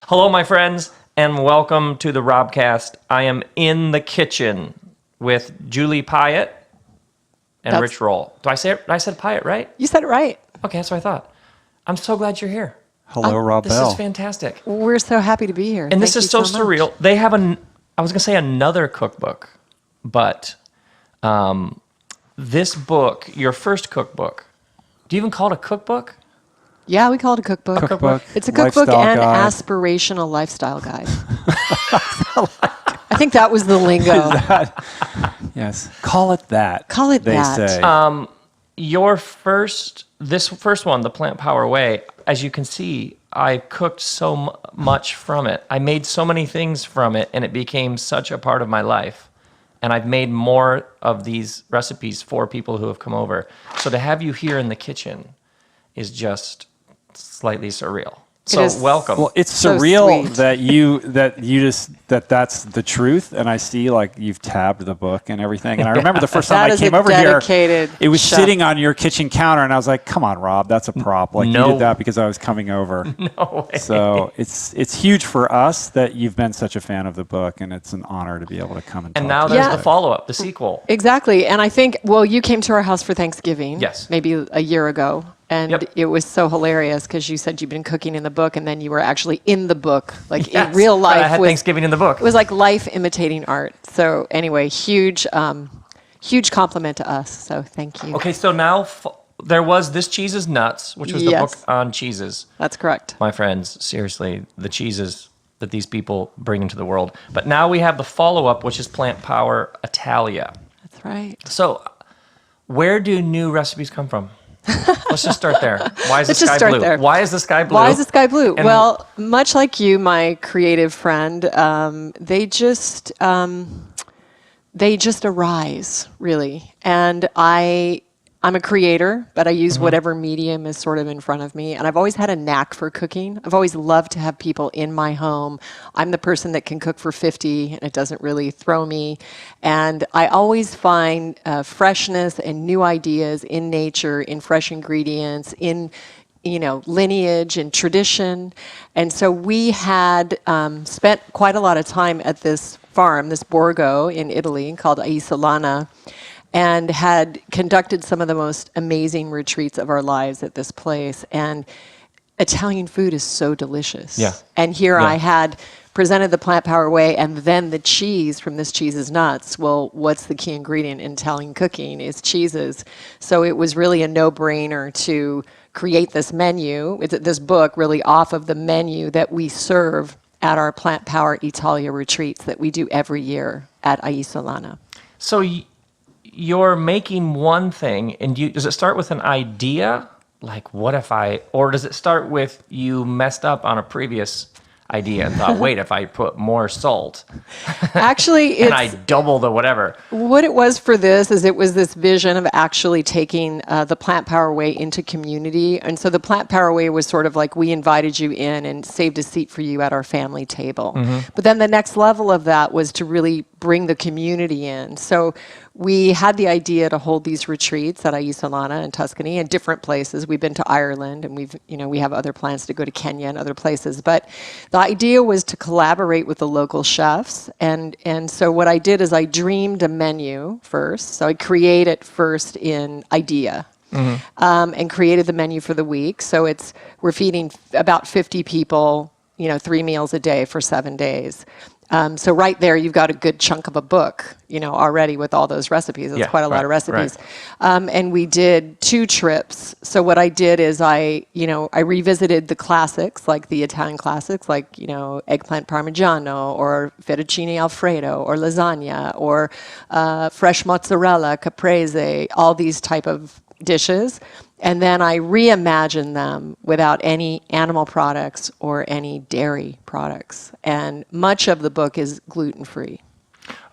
Hello, my friends, and welcome to the RobCast. I am in the kitchen with Julie Piatt and Rich Roll. I said Piatt right? You said it right. Okay, that's what I thought. I'm so glad you're here. Hello, Rob This Bell. is fantastic. We're so happy to be here. And this is so surreal. They have I was going to say another cookbook, but this book, your first cookbook, do you even call it a cookbook? Yeah, we call it a cookbook. Cookbook, It's a cookbook lifestyle and guide. aspirational lifestyle guide. I think that was the lingo. Yes, call it that. Call it they that. say. This first one, The Plant Power Way, as you can see, I cooked so much from it. I made so many things from it, and it became such a part of my life. And I've made more of these recipes for people who have come over. So to have you here in the kitchen is just slightly surreal. So welcome. Well, it's So surreal sweet. that's the truth, and I see like you've tabbed the book and everything. And I remember the first time That I is came a over here, dedicated it was chef. sitting on your kitchen counter, and I was like, "Come on, Rob, that's a prop. Like No. you did that because I was coming over." No way. So it's huge for us that you've been such a fan of the book, and it's an honor to be able to come and And talk now to there's you. the follow-up, the sequel. Exactly. And I think, well, you came to our house for Thanksgiving. Yes. Maybe a year ago. And Yep. it was so hilarious because you said you'd been cooking in the book, and then you were actually in the book, like Yes, in real but life. I had Thanksgiving in the book. It was like life imitating art. So anyway, huge compliment to us. So thank you. Okay, so now there was This Cheese is Nuts, which was the Yes. book on cheeses. That's correct. My friends, seriously, the cheeses that these people bring into the world. But now we have the follow-up, which is Plant Power Italia. That's right. So where do new recipes come from? Let's just start there. Why is the Let's just sky start blue? there. Why is the sky blue? Why is the sky blue? And- Well, much like you, my creative friend, they just arise, really. And I'm a creator, but I use whatever medium is sort of in front of me. And I've always had a knack for cooking. I've always loved to have people in my home. I'm the person that can cook for 50, and it doesn't really throw me. And I always find freshness and new ideas in nature, in fresh ingredients, in lineage and tradition. And so we had spent quite a lot of time at this farm, this Borgo in Italy called Isolana, and had conducted some of the most amazing retreats of our lives at this place. And Italian food is so delicious. Yeah. And here Yeah. I had presented the Plant Power Way and then the cheese from This Cheese is Nuts. Well, what's the key ingredient in Italian cooking is cheeses. So it was really a no-brainer to create this menu, this book really off of the menu that we serve at our Plant Power Italia retreats that we do every year at Isolana. So you're making one thing, and does it start with an idea? Like, what if or does it start with you messed up on a previous idea and thought, wait, if I put more salt Actually, and I double the whatever? What it was for this is it was this vision of actually taking the Plant Power Way into community. And so the Plant Power Way was sort of like we invited you in and saved a seat for you at our family table. But then the next level of that was to really bring the community in. So we had the idea to hold these retreats at Isolana in Tuscany and different places. We've been to Ireland, and we have other plans to go to Kenya and other places. But the idea was to collaborate with the local chefs. And so what I did is I dreamed a menu first. So I created first in idea. And created the menu for the week. So we're feeding about 50 people, 3 meals a day for 7 days. So right there, you've got a good chunk of a book, already with all those recipes. It's quite a lot of recipes. Right. And we did 2 trips. So what I did is I revisited the classics, like the Italian classics, like, eggplant parmigiano or fettuccine alfredo or lasagna or fresh mozzarella, caprese, all these type of dishes. And then I reimagined them without any animal products or any dairy products. And much of the book is gluten-free.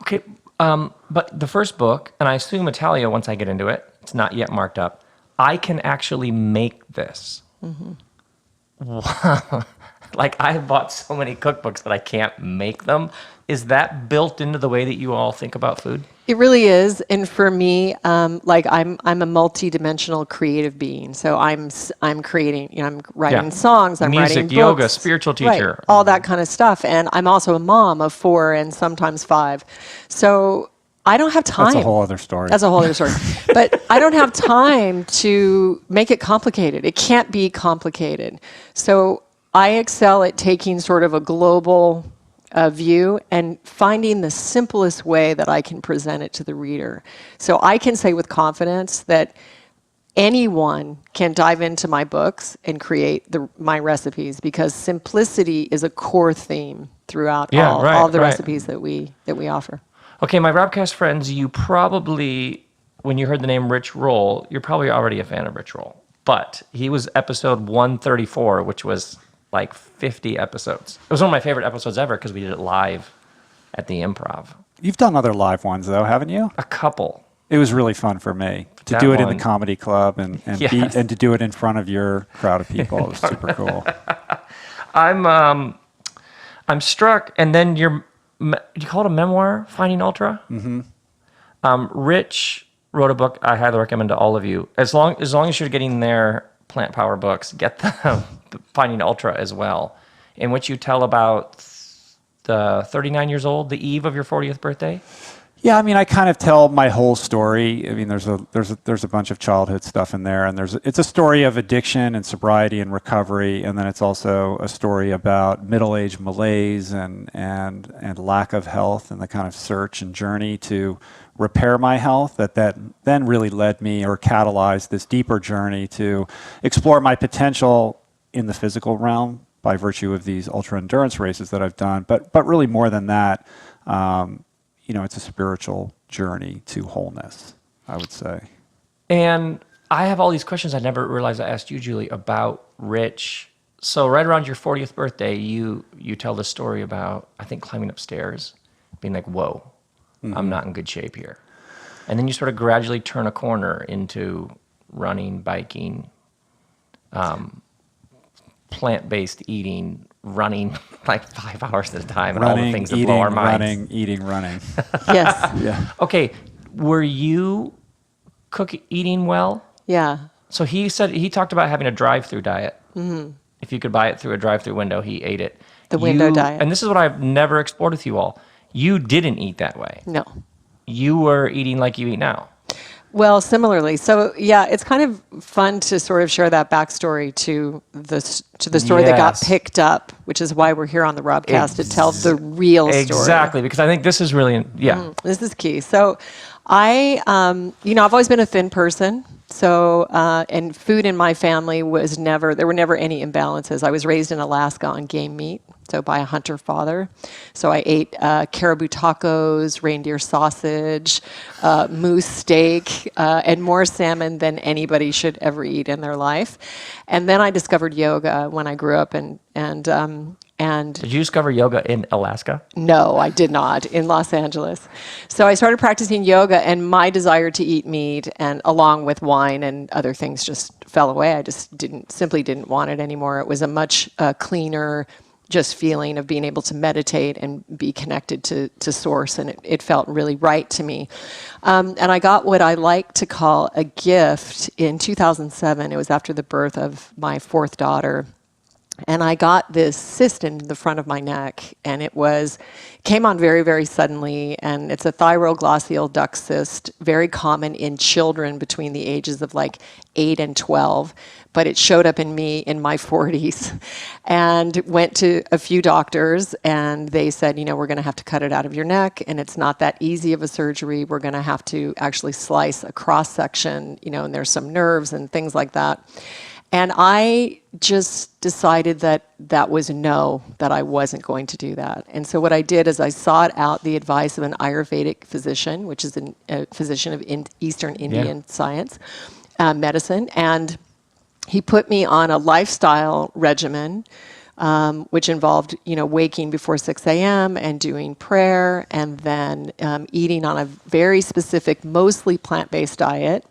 Okay, but the first book, and I assume Italia, once I get into it, it's not yet marked up, I can actually make this. Wow. Like, I bought so many cookbooks that I can't make them. Is that built into the way that you all think about food? It really is, and for me, like I'm a multi-dimensional creative being. So I'm creating, I'm writing Yeah. songs, I'm Music, writing yoga, books, spiritual right, teacher. all that kind of stuff. And I'm also a mom of 4 and sometimes 5. So I don't have time. That's a whole other story. That's a whole other story. But I don't have time to make it complicated. It can't be complicated. So I excel at taking sort of a global view and finding the simplest way that I can present it to the reader. So I can say with confidence that anyone can dive into my books and create my recipes, because simplicity is a core theme throughout all the recipes that we offer. Okay, my RobCast friends, you probably, when you heard the name Rich Roll, you're probably already a fan of Rich Roll. But he was episode 134, which was like 50 episodes. It was one of my favorite episodes ever because we did it live at the Improv. You've done other live ones, though, haven't you? A couple. It was really fun for me to That do it in one. the comedy club and Yes. and to do it in front of your crowd of people. It was super cool. I'm struck, and then you call it a memoir, Finding Ultra? Mm-hmm. Rich wrote a book I highly recommend to all of you. As long as you're getting their plant power books, get the Finding Ultra as well, in which you tell about the 39 years old, the eve of your 40th birthday. Yeah, I mean, I kind of tell my whole story. I mean, there's a bunch of childhood stuff in there, and it's a story of addiction and sobriety and recovery, and then it's also a story about middle-aged malaise and lack of health and the kind of search and journey to repair my health that then really led me or catalyzed this deeper journey to explore my potential in the physical realm by virtue of these ultra endurance races that I've done, but really more than that. It's a spiritual journey to wholeness, I would say. And I have all these questions I never realized I asked you, Julie, about Rich. So right around your 40th birthday, you tell the story about, I think, climbing upstairs, being like, whoa, I'm not in good shape here. And then you sort of gradually turn a corner into running, biking, plant-based eating, running like 5 hours at a time, and all the things that blow our minds. Running. Yes. Yeah. Okay, were you eating well? Yeah. So he talked about having a drive-through diet. Mm-hmm. If you could buy it through a drive-through window, he ate it. The window diet. And this is what I've never explored with you all. You didn't eat that way. No. You were eating like you eat now. Well, similarly. So yeah, it's kind of fun to sort of share that backstory to the story that got Yes. picked up, which is why we're here on the RobCast to tell the real story. Exactly, because I think this is really, This is key. So I've always been a thin person. So, and food in my family there were never any imbalances. I was raised in Alaska on game meat, so by a hunter father. So I ate caribou tacos, reindeer sausage, moose steak, and more salmon than anybody should ever eat in their life. And then I discovered yoga when I grew up, and Did you discover yoga in Alaska? no, I did not, in Los Angeles. So I started practicing yoga, and my desire to eat meat, and along with wine and other things, just fell away. I just simply didn't want it anymore. It was a much cleaner just feeling of being able to meditate and be connected to source, and it felt really right to me. And I got what I like to call a gift in 2007. It was after the birth of my 4th daughter. And I got this cyst in the front of my neck, and it came on very, very suddenly, and it's a thyroglossal duct cyst, very common in children between the ages of like 8 and 12, but it showed up in me in my 40s, and went to a few doctors, and they said, we're going to have to cut it out of your neck, and it's not that easy of a surgery. We're going to have to actually slice a cross section, and there's some nerves and things like that. And I just decided that was no, that I wasn't going to do that. And so what I did is I sought out the advice of an Ayurvedic physician, which is a physician of Eastern Indian science, medicine. And he put me on a lifestyle regimen, which involved, waking before 6 a.m. and doing prayer, and then eating on a very specific, mostly plant-based diet.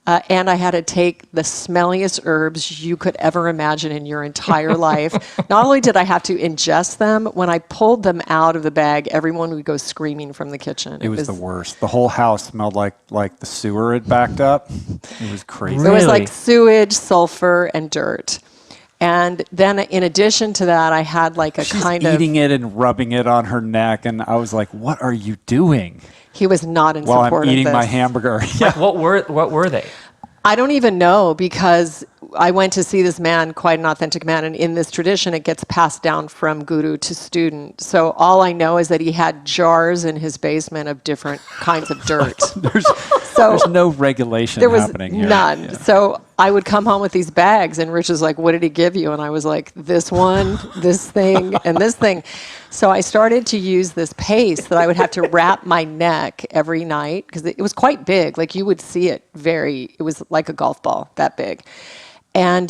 And I had to take the smelliest herbs you could ever imagine in your entire life. Not only did I have to ingest them, when I pulled them out of the bag, everyone would go screaming from the kitchen. It was the worst. The whole house smelled like the sewer had backed up. It was crazy. It was like sewage, sulfur, and dirt. And then in addition to that, I had like a She's kind of... eating it and rubbing it on her neck. And I was like, what are you doing? He was not in While support I'm eating of this. my hamburger. Like, what were they? I don't even know, because I went to see this man, quite an authentic man, and in this tradition, it gets passed down from guru to student. So all I know is that he had jars in his basement of different kinds of dirt. There's no regulation There was happening here. none. Yeah. So I would come home with these bags, and Rich was like, "What did he give you?" And I was like, "This one, this thing, and this thing." So I started to use this paste that I would have to wrap my neck every night, because it was quite big. Like, you would see it it was like a golf ball, that big. And,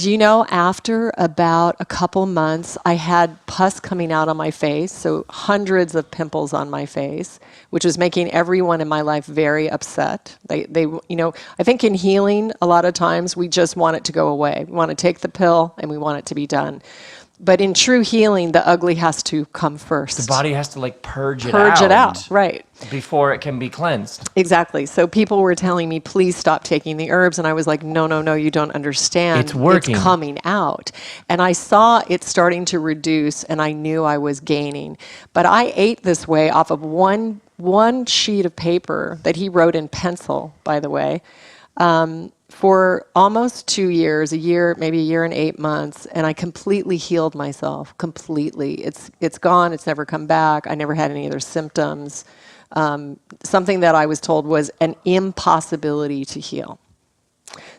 after about a couple months, I had pus coming out on my face, so hundreds of pimples on my face, which was making everyone in my life very upset. They, I think in healing, a lot of times we just want it to go away. We want to take the pill and we want it to be done. But in true healing, the ugly has to come first. The body has to purge it out, right. before it can be cleansed. Exactly. So people were telling me, please stop taking the herbs. And I was like, no, you don't understand. It's working. It's coming out. And I saw it starting to reduce, and I knew I was gaining. But I ate this way off of one sheet of paper that he wrote in pencil, by the way, for almost 2 years, maybe a year and 8 months, and I completely healed myself, completely. It's gone, it's never come back, I never had any other symptoms. Something that I was told was an impossibility to heal.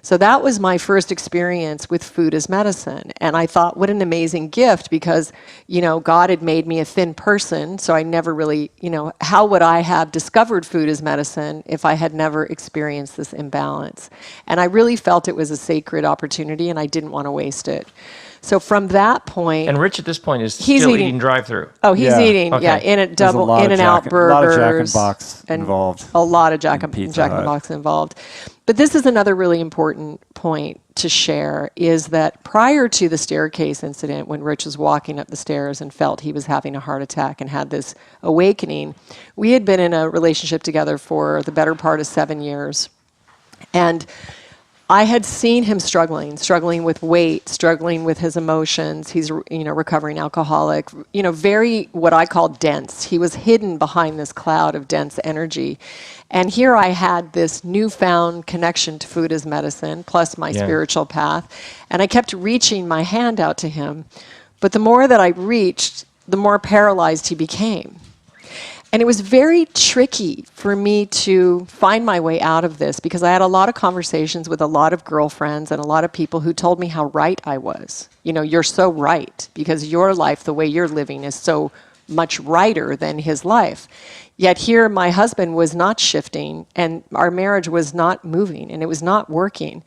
So that was my first experience with food as medicine. And I thought, what an amazing gift, because, God had made me a thin person. So I never really, how would I have discovered food as medicine if I had never experienced this imbalance? And I really felt it was a sacred opportunity, and I didn't want to waste it. So from that point... And Rich at this point is He's still eating eating drive-through. Oh, he's Yeah. eating, Okay. In-N-Out burgers. A lot of Jack in the Box involved. A lot of Jack in Pizza the Hut. Box involved. But this is another really important point to share, is that prior to the staircase incident, when Rich was walking up the stairs and felt he was having a heart attack and had this awakening, we had been in a relationship together for the better part of 7 years. And I had seen him struggling with weight, struggling with his emotions. He's, recovering alcoholic, very what I call dense. He was hidden behind this cloud of dense energy. And here I had this newfound connection to food as medicine, plus my spiritual path. And I kept reaching my hand out to him. But the more that I reached, the more paralyzed he became. And it was very tricky for me to find my way out of this, because I had a lot of conversations with a lot of girlfriends and a lot of people who told me how right I was. You're so right, because your life, the way you're living, is so much righter than his life. Yet here my husband was not shifting, and our marriage was not moving, and it was not working.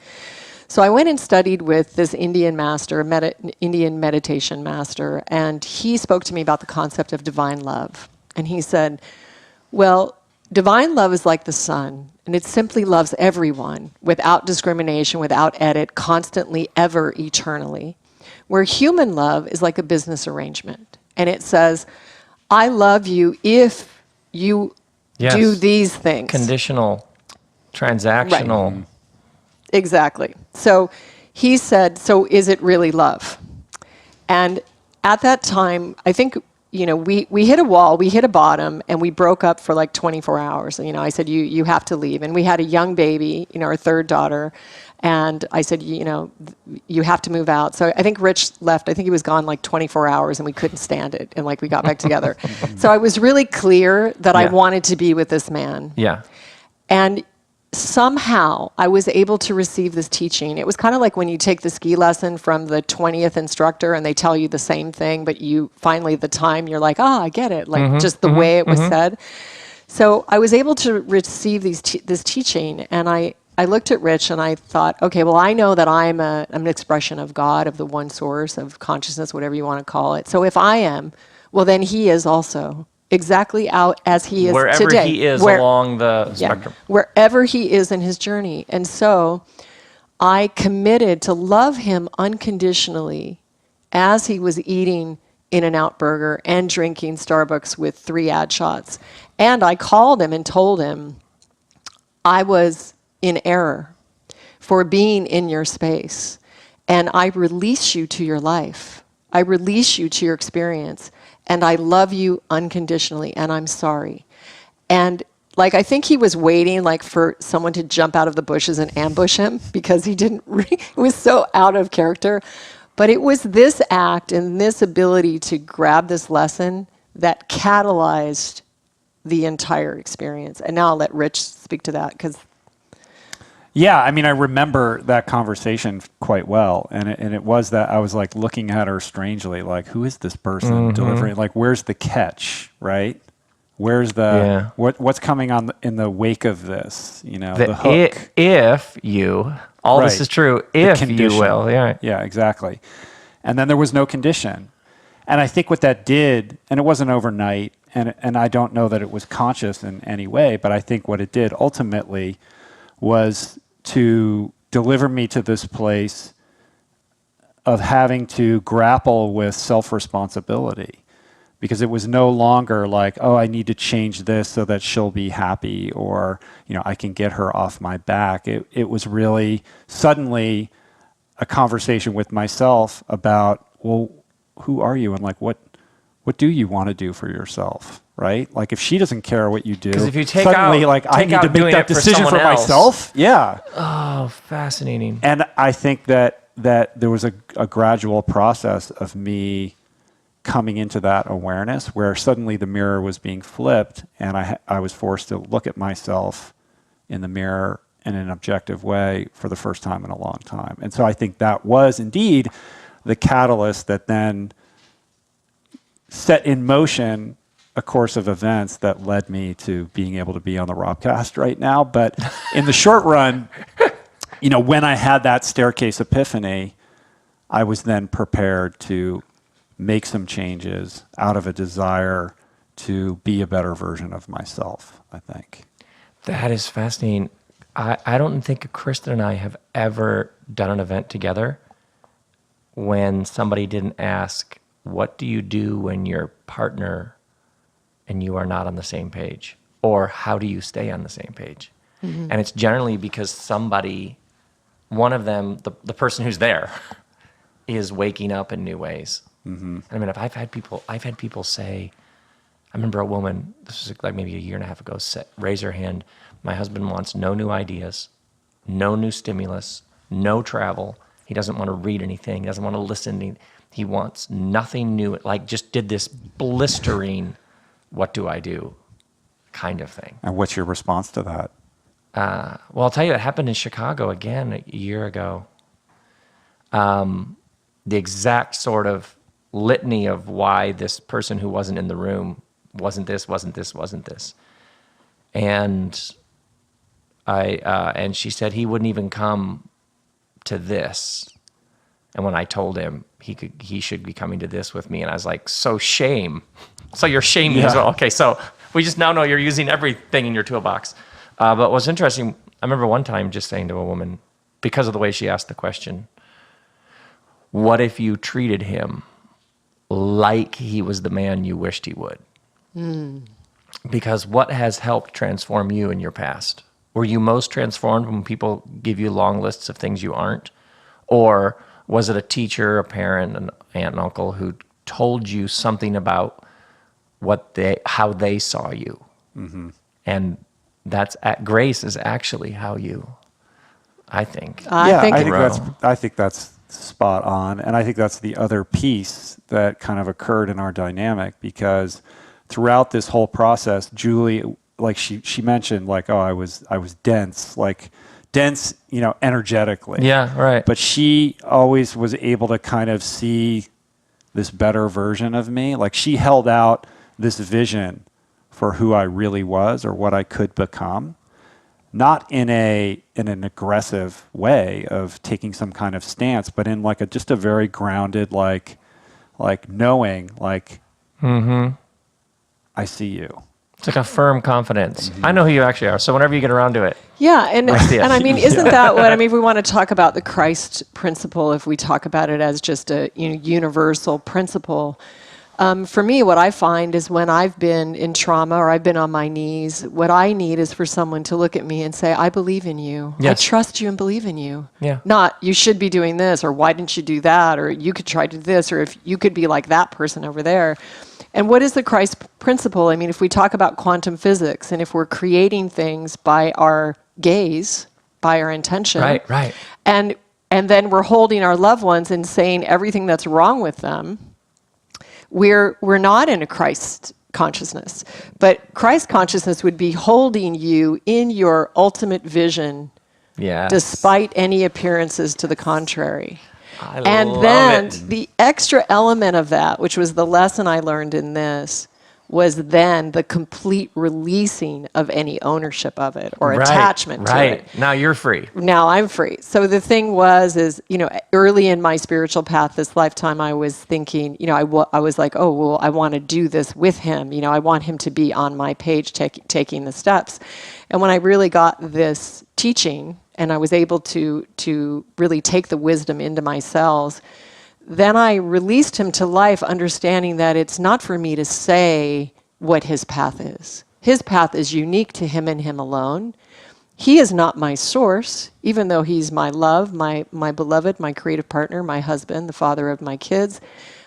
So I went and studied with this Indian master, Indian meditation master, and he spoke to me about the concept of divine love. And he said, well, divine love is like the sun, and it simply loves everyone without discrimination, without edit, constantly, ever, eternally. Where human love is like a business arrangement. And it says, I love you if you do these things. Conditional, transactional. Right. Exactly. So he said, so is it really love? And at that time, I think... we hit a wall, we hit a bottom, and we broke up for 24 hours. I said, you have to leave. And we had a young baby, our third daughter. And I said, you have to move out. So I think Rich left. I think he was gone 24 hours, and we couldn't stand it. And we got back together. So I was really clear that I wanted to be with this man. Yeah. And somehow I was able to receive this teaching. It was kind of like when you take the ski lesson from the 20th instructor and they tell you the same thing, but you finally, the time, you're like, I get it. Just the way it was said. So I was able to receive this teaching, and I looked at Rich and I thought, okay, well, I know that I'm an expression of God, of the one source, of consciousness, whatever you want to call it. So if I am, well, then he is also. exactly out as he is wherever today. he is along the Yeah, spectrum. wherever he is in his journey. And so I committed to love him unconditionally as he was eating In-N-Out Burger and drinking Starbucks with 3 ad shots. And I called him and told him I was in error for being in your space. And I release you to your life. I release you to your experience. And I love you unconditionally. And I'm sorry. And like, I think he was waiting like for someone to jump out of the bushes and ambush him because he didn't, it was so out of character. But it was this act and this ability to grab this lesson that catalyzed the entire experience. And now I'll let Rich speak to that because. Yeah, I mean, I remember that conversation quite well, and it was that I was like looking at her strangely, like, who is this person delivering? Like, where's the catch, right? Where's the what's coming on in the wake of this? You know, the hook. If you, all this is true, if you will, yeah, exactly. And then there was no condition, and I think what that did, and it wasn't overnight, and I don't know that it was conscious in any way, but I think what it did ultimately was to deliver me to this place of having to grapple with self-responsibility, because it was no longer like, oh, I need to change this so that she'll be happy, or, you know, I can get her off my back. It was really suddenly a conversation with myself about, well, who are you, and like what do you want to do for yourself? Right? Like, if she doesn't care what you do, if you take suddenly, out, like, I need to make that decision for myself. Yeah. Oh, fascinating. And I think that there was a gradual process of me coming into that awareness where suddenly the mirror was being flipped, and I was forced to look at myself in the mirror in an objective way for the first time in a long time. And so I think that was indeed the catalyst that then set in motion a course of events that led me to being able to be on the RobCast right now. But in the short run, you know, when I had that staircase epiphany, I was then prepared to make some changes out of a desire to be a better version of myself, I think. That is fascinating. I don't think Kristen and I have ever done an event together when somebody didn't ask, what do you do when your partner and you are not on the same page? Or how do you stay on the same page? Mm-hmm. And it's generally because somebody, one of them, the person who's there, is waking up in new ways. Mm-hmm. I mean, I've had people say, I remember a woman, this was like maybe a year and a half ago, raise her hand. My husband wants no new ideas, no new stimulus, no travel. He doesn't want to read anything. He doesn't want to listen. He wants nothing new. Like, just did this blistering, what do I do kind of thing. And what's your response to that? Well, I'll tell you, it happened in Chicago again a year ago. The exact sort of litany of why this person who wasn't in the room wasn't this. And and she said he wouldn't even come to this. And when I told him he should be coming to this with me, and I was like, so shame. So you're shaming as well. Okay, so we just now know you're using everything in your toolbox. But what's interesting, I remember one time just saying to a woman, because of the way she asked the question, what if you treated him like he was the man you wished he would? Mm. Because what has helped transform you in your past? Were you most transformed when people give you long lists of things you aren't? Or was it a teacher, a parent, an aunt and uncle who told you something about how they saw you? Mm-hmm. And grace is actually how you, I think. I think that's spot on. And I think that's the other piece that kind of occurred in our dynamic, because throughout this whole process, Julie, like she mentioned, like, oh, I was dense, you know, energetically. Yeah, right. But she always was able to kind of see this better version of me. Like, she held out this vision for who I really was or what I could become, not in an aggressive way of taking some kind of stance, but in like just a very grounded, like knowing, like, mm-hmm. I see you. It's like a firm confidence. I know who you actually are. So whenever you get around to it, Yeah, and see it. and I mean, isn't that what I mean? If we want to talk about the Christ principle, if we talk about it as just a universal principle, for me, what I find is when I've been in trauma or I've been on my knees, what I need is for someone to look at me and say, "I believe in you. Yes. I trust you and believe in you." Yeah. Not you should be doing this, or why didn't you do that, or you could try to do this, or if you could be like that person over there. And what is the Christ principle? I mean, if we talk about quantum physics, and if we're creating things by our gaze, by our intention, right. and then we're holding our loved ones and saying everything that's wrong with them, we're not in a Christ consciousness. But Christ consciousness would be holding you in your ultimate vision, Yes. despite any appearances to the contrary. I And love then it. the extra element of that, which was the lesson I learned in this, was then the complete releasing of any ownership of it or attachment to it. Now you're free. Now I'm free. So the thing is, early in my spiritual path this lifetime, I was thinking, I was like, oh, well, I want to do this with him. I want him to be on my page taking the steps. And when I really got this teaching and I was able to really take the wisdom into my cells, then I released him to life, understanding that it's not for me to say what his path is. His path is unique to him and him alone. He is not my source, even though he's my love, my beloved, my creative partner, my husband, the father of my kids.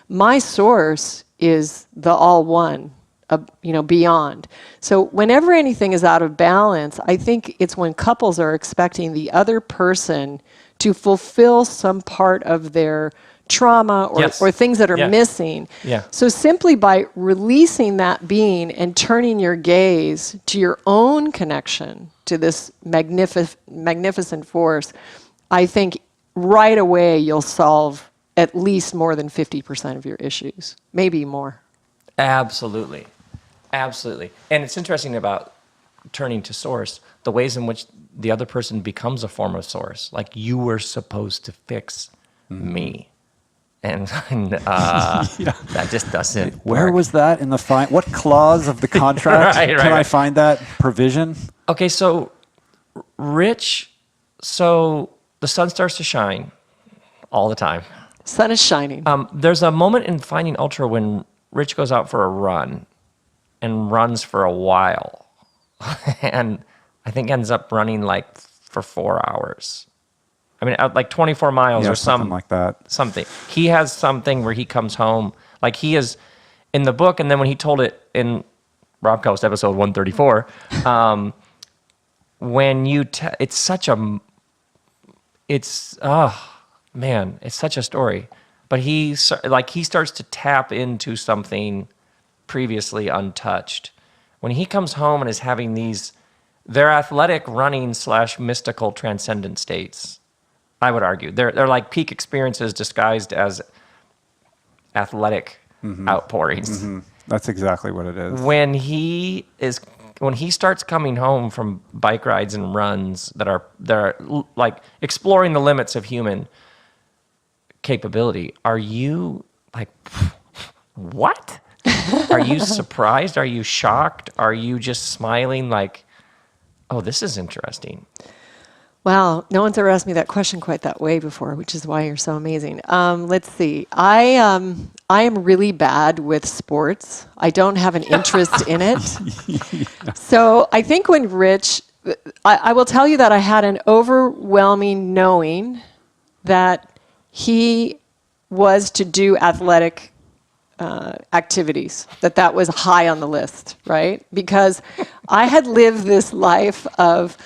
My source is the all one, beyond. So whenever anything is out of balance, I think it's when couples are expecting the other person to fulfill some part of their trauma or things that are missing. Yeah. So simply by releasing that being and turning your gaze to your own connection to this magnificent force, I think right away you'll solve at least more than 50% of your issues, maybe more. Absolutely. And it's interesting about turning to source, the ways in which the other person becomes a form of source. Like, you were supposed to fix me. And that just doesn't Where work. was that in the what clause of the contract? Right. Can I find that provision? Okay, so Rich, the sun starts to shine all the time. Sun is shining. There's a moment in Finding Ultra when Rich goes out for a run and runs for a while. And I think ends up running like for 4 hours. I mean, like 24 miles or something like that. Something. He has something where he comes home, like he is in the book, and then when he told it in RobCast episode 134, when you, it's such a, it's such a story. But he starts to tap into something previously untouched. When he comes home and is having they're athletic running / mystical transcendent states. I would argue they're like peak experiences disguised as athletic outpourings. Mm-hmm. That's exactly what it is. When he starts coming home from bike rides and runs that are like exploring the limits of human capability, are you like, what? Are you surprised? Are you shocked? Are you just smiling like, oh, this is interesting? Wow, no one's ever asked me that question quite that way before, which is why you're so amazing. Let's see. I am really bad with sports. I don't have an interest in it. So I think when Rich, I will tell you that I had an overwhelming knowing that he was to do athletic activities, that was high on the list, right? Because I had lived this life of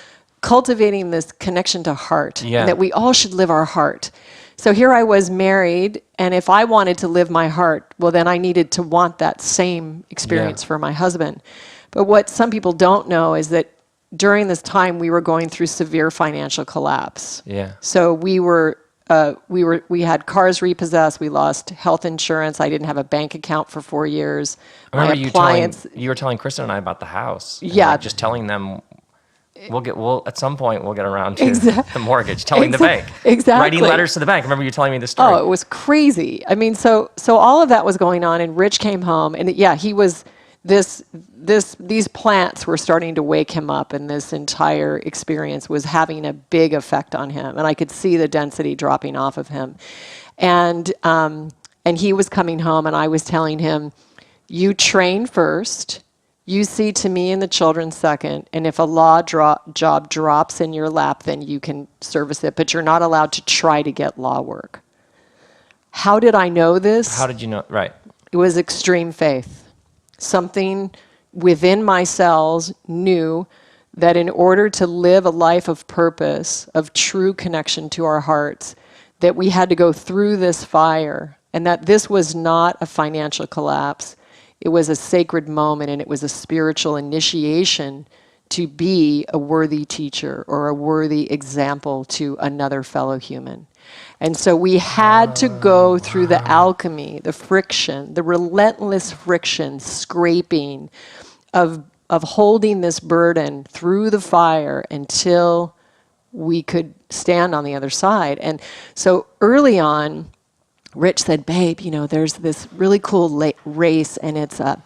cultivating this connection to heart, and that we all should live our heart. So here I was married, and if I wanted to live my heart, well, then I needed to want that same experience for my husband. But what some people don't know is that during this time, we were going through severe financial collapse. Yeah. So we had cars repossessed. We lost health insurance. I didn't have a bank account for 4 years. I remember you were telling Kristen and I about the house. Yeah. Like just telling them, at some point we'll get around to the mortgage, telling the bank. Exactly. Writing letters to the bank. I remember you telling me this story. Oh, it was crazy. I mean, so all of that was going on, and Rich came home, and he was these plants were starting to wake him up, and this entire experience was having a big effect on him. And I could see the density dropping off of him. And he was coming home, and I was telling him, you train first, you see to me and the children second, and if a job drops in your lap, then you can service it, but you're not allowed to try to get law work. How did I know this? How did you know? Right. It was extreme faith. Something within my cells knew that in order to live a life of purpose, of true connection to our hearts, that we had to go through this fire, and that this was not a financial collapse. It was a sacred moment, and it was a spiritual initiation to be a worthy teacher or a worthy example to another fellow human. And so we had to go through the alchemy, the friction, the relentless friction, scraping of holding this burden through the fire until we could stand on the other side. And so early on, Rich said, babe, there's this really cool race, and it's a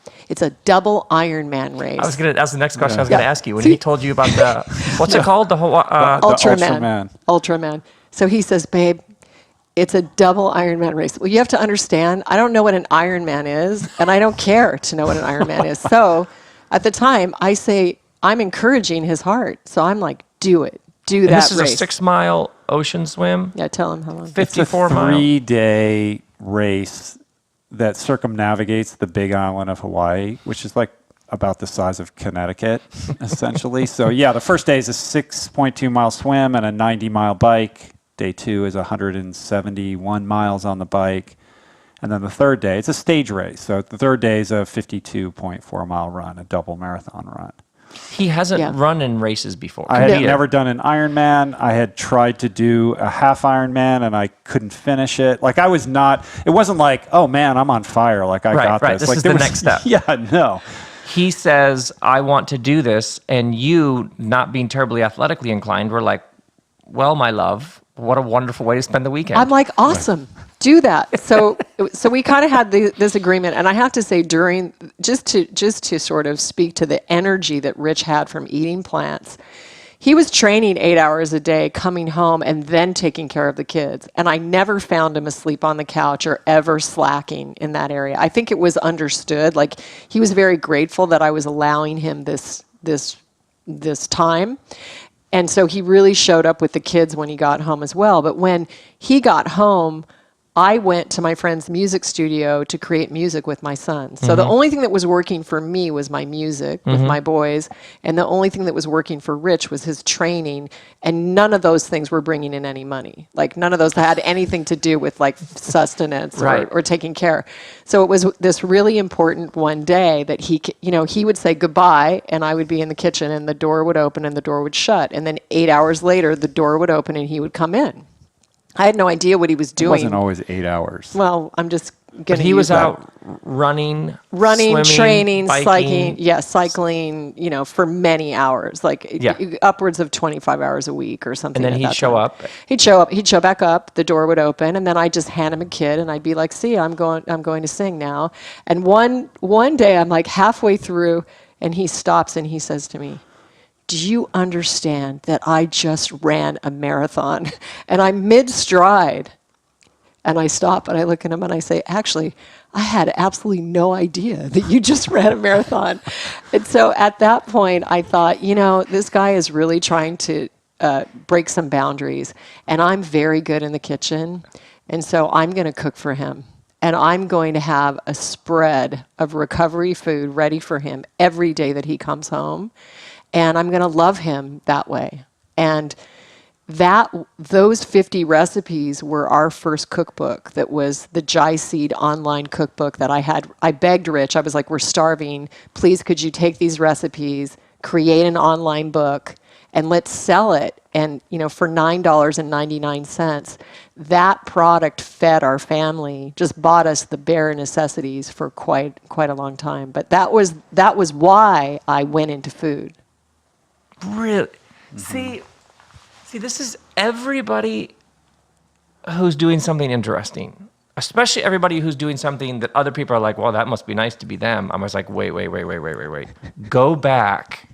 double Ironman race. That's the next question I was going to ask you. When he told you about the, what's it called? The Ultraman. So he says, babe, it's a double Ironman race. Well, you have to understand, I don't know what an Ironman is, and I don't care to know what an Ironman is. So at the time, I say, I'm encouraging his heart. So I'm like, do it. Do that race. This is a 6-mile ocean swim? Yeah, tell him how long. 54 miles. It's a 3-day race that circumnavigates the Big Island of Hawaii, which is like about the size of Connecticut, essentially. So yeah, the first day is a 6.2-mile swim and a 90-mile bike. Day 2 is 171 miles on the bike. And then the third day, it's a stage race. So the third day is a 52.4-mile run, a double marathon run. He hasn't run in races before. I had never done an Ironman. I had tried to do a half Ironman, and I couldn't finish it. Like, it wasn't like, oh man, I'm on fire. Like, I got this. This is the next step. Yeah, no. He says, I want to do this. And you, not being terribly athletically inclined, were like, well, my love, what a wonderful way to spend the weekend. I'm like, awesome. Do that. So we kind of had this agreement, and I have to say, just to sort of speak to the energy that Rich had from eating plants, he was training 8 hours a day, coming home, and then taking care of the kids. And I never found him asleep on the couch or ever slacking in that area. I think it was understood. Like, he was very grateful that I was allowing him this time. And so he really showed up with the kids when he got home as well. But when he got home, I went to my friend's music studio to create music with my son. So the only thing that was working for me was my music with my boys, and the only thing that was working for Rich was his training, and none of those things were bringing in any money. Like, none of those had anything to do with like sustenance or taking care. So it was this really important one day that he would say goodbye, and I would be in the kitchen, and the door would open and the door would shut, and then 8 hours later the door would open and he would come in. I had no idea what he was doing. It wasn't always 8 hours. Well, I'm just going to. But he was out running, swimming, training, biking. cycling. For many hours, upwards of 25 hours a week or something. And then he'd show up. He'd show back up. The door would open, and then I'd just hand him a kid, and I'd be like, "See, I'm going to sing now." And one day, I'm like halfway through, and he stops and he says to me, do you understand that I just ran a marathon? And I'm mid-stride. And I stop and I look at him and I say, actually, I had absolutely no idea that you just ran a marathon. And so at that point, I thought, this guy is really trying to break some boundaries. And I'm very good in the kitchen. And so I'm going to cook for him. And I'm going to have a spread of recovery food ready for him every day that he comes home. And I'm going to love him that way. And those 50 recipes were our first cookbook. That was the Jai Seed online cookbook that I had. I begged Rich. I was like, we're starving. Please, could you take these recipes, create an online book, and let's sell it. And, for $9.99, that product fed our family, just bought us the bare necessities for quite a long time. But that was why I went into food. Really? See, this is everybody who's doing something interesting. especially everybody who's doing something that other people are like, well, that must be nice to be them. I was like, wait. Go back,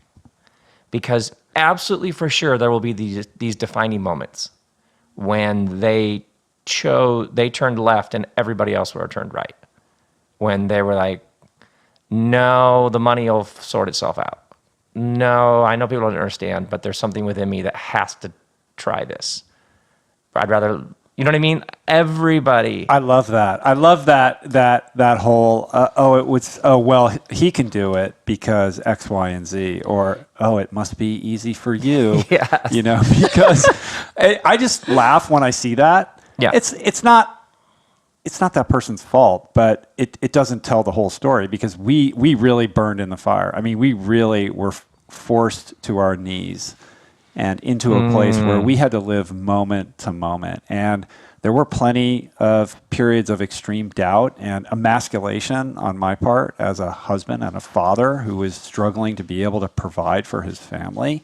because absolutely for sure there will be these defining moments when they turned left and everybody else would have turned right. When they were like, no, the money will sort itself out. No, I know people don't understand, but there's something within me that has to try this. I'd rather, you know what I mean? Everybody. I love that. I love that whole, well, he can do it because X, Y, and Z, or, oh, it must be easy for you. Yes. You know, because I just laugh when I see that. Yeah. It's not that person's fault, but it doesn't tell the whole story, because we really burned in the fire. I mean, we really were forced to our knees and into a place where we had to live moment to moment. And there were plenty of periods of extreme doubt and emasculation on my part as a husband and a father who was struggling to be able to provide for his family.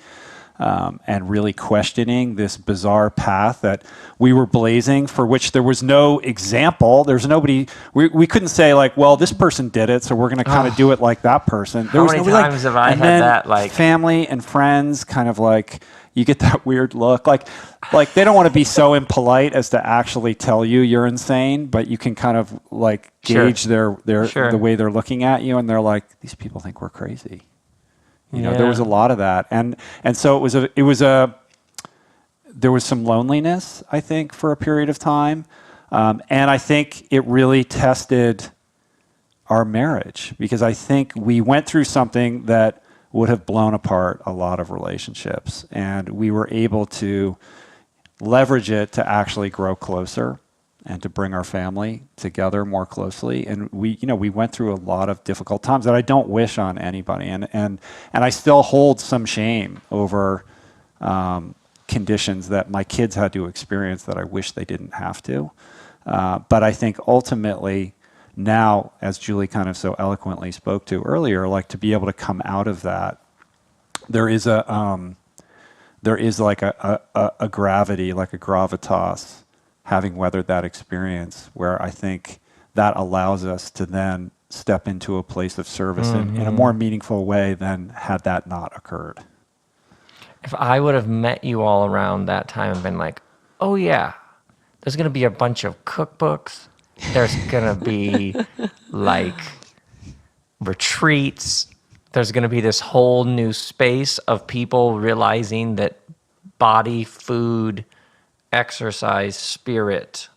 And really questioning this bizarre path that we were blazing, for which there was no example. There's nobody. We couldn't say like, well, this person did it, so we're going to kind of do it like that person. How many times have I had that? Like, family and friends, kind of like, you get that weird look, like they don't want to be so impolite as to actually tell you you're insane, but you can kind of like gauge the way they're looking at you, and they're like, these people think we're crazy. You know, there was a lot of that, and so there was some loneliness, I think, for a period of time, and I think it really tested our marriage, because I think we went through something that would have blown apart a lot of relationships, and we were able to leverage it to actually grow closer and to bring our family together more closely. And we went through a lot of difficult times that I don't wish on anybody. And I still hold some shame over conditions that my kids had to experience that I wish they didn't have to. But I think ultimately now, as Julie kind of so eloquently spoke to earlier, like, to be able to come out of that, there is like a gravity, like a gravitas, having weathered that experience, where I think that allows us to then step into a place of service in a more meaningful way than had that not occurred. if I would have met you all around that time and been like, oh yeah, there's going to be a bunch of cookbooks. There's going to be like retreats. There's going to be this whole new space of people realizing that body, food, exercise, spirit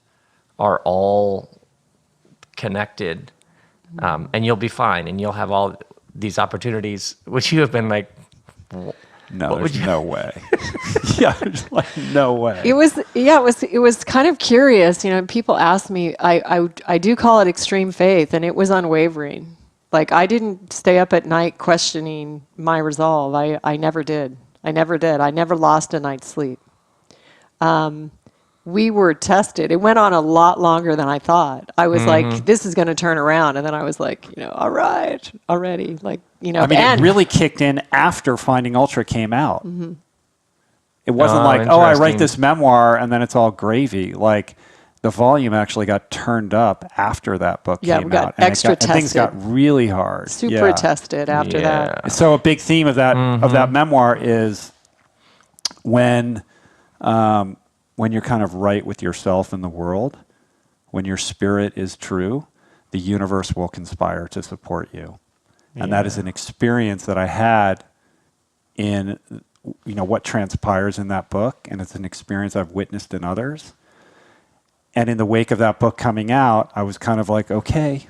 are all connected. And you'll be fine, and you'll have all these opportunities, which you have been like, no, there's no way. Yeah, there's like no way. It was kind of curious. You know, people ask me, I do call it extreme faith, and it was unwavering. Like, I didn't stay up at night questioning my resolve. I never did. I never lost a night's sleep. We were tested. It went on a lot longer than I thought. I was like, this is going to turn around. And then I was like, all right, already. Like, I mean, it really kicked in after Finding Ultra came out. Mm-hmm. It wasn't like, I write this memoir and then it's all gravy. Like, the volume actually got turned up after that book came out. We got extra tested. And things got really hard. Super tested after that. So a big theme of that memoir is when you're kind of right with yourself and the world, when your spirit is true, the universe will conspire to support you. And that is an experience that I had in, what transpires in that book. And it's an experience I've witnessed in others. And in the wake of that book coming out, I was kind of like, okay,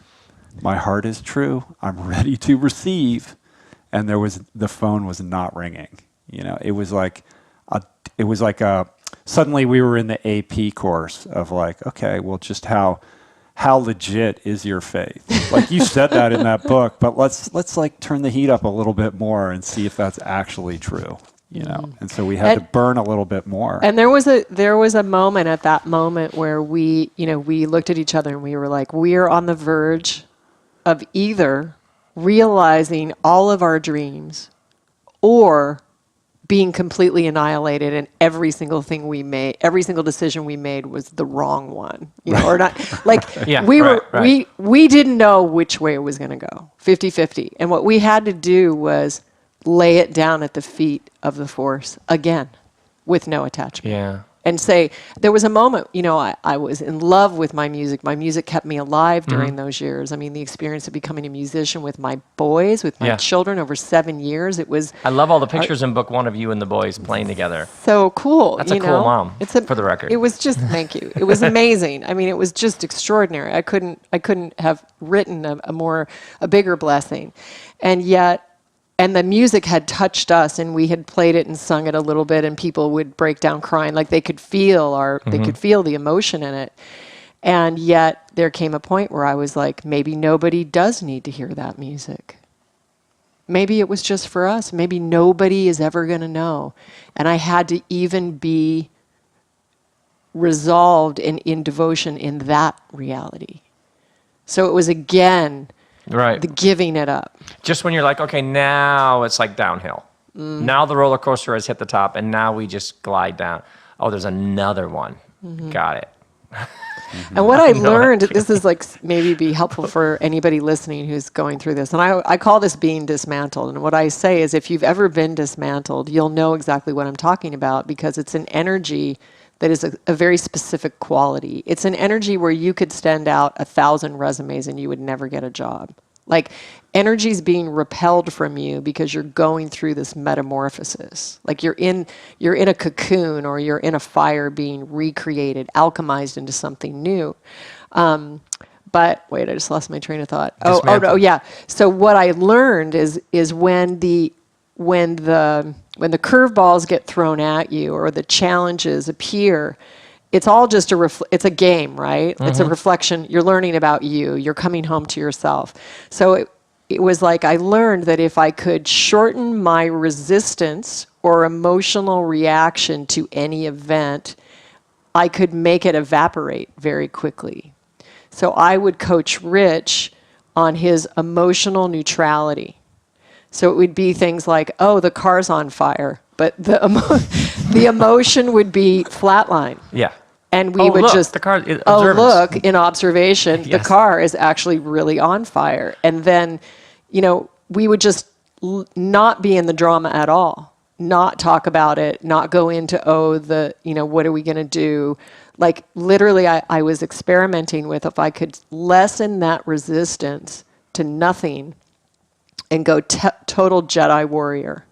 my heart is true. I'm ready to receive. And the phone was not ringing. It was like suddenly we were in the AP course of like, okay, well, just how legit is your faith? Like, you said that in that book, but let's like turn the heat up a little bit more and see if that's actually true, And so we had to burn a little bit more. And there was a moment at that moment where we looked at each other and we were like, we're on the verge of either realizing all of our dreams or being completely annihilated, and every single decision we made was the wrong one, or not. Like we didn't know which way it was going to go, 50-50. And what we had to do was lay it down at the feet of the force again, with no attachment. Yeah. And say, there was a moment, I was in love with my music. My music kept me alive during those years. I mean, the experience of becoming a musician with my boys, with my children over 7 years, it was... I love all the pictures in book one of you and the boys playing together. So cool. That's a cool mom, for the record. It was just, thank you. It was amazing. I mean, it was just extraordinary. I couldn't have written a bigger blessing. And yet, and the music had touched us, and we had played it and sung it a little bit, and people would break down crying, like they could feel they could feel the emotion in it. And yet there came a point where I was like, maybe nobody does need to hear that music. Maybe it was just for us. Maybe nobody is ever going to know. And I had to even be resolved and in devotion in that reality. So it was again... Right. The giving it up. Just when you're like, okay, now it's like downhill. Now the roller coaster has hit the top, and now we just glide down. Oh, there's another one. Got it. And what I learned, this is like maybe be helpful for anybody listening who's going through this. And I call this being dismantled. And what I say is, if you've ever been dismantled, you'll know exactly what I'm talking about, because it's an energy that is a very specific quality. It's an energy where you could send out 1,000 resumes and you would never get a job. Like, energy's being repelled from you because you're going through this metamorphosis. Like you're in a cocoon, or you're in a fire being recreated, alchemized into something new. But wait, I just lost my train of thought. Oh, yeah. So what I learned is when the curveballs get thrown at you, or the challenges appear, it's all just it's a game, right? It's a reflection. You're learning about you. You're coming home to yourself. So it was like I learned that if I could shorten my resistance or emotional reaction to any event, I could make it evaporate very quickly. So I would coach Rich on his emotional neutrality. So it would be things like, oh, the car's on fire, but the emotion would be flatline. Yeah. And we would look, just, the car, in observation, the car is actually really on fire. And then, we would just not be in the drama at all, not talk about it, not go into, what are we going to do? Like, literally, I was experimenting with if I could lessen that resistance to nothing and go total Jedi warrior.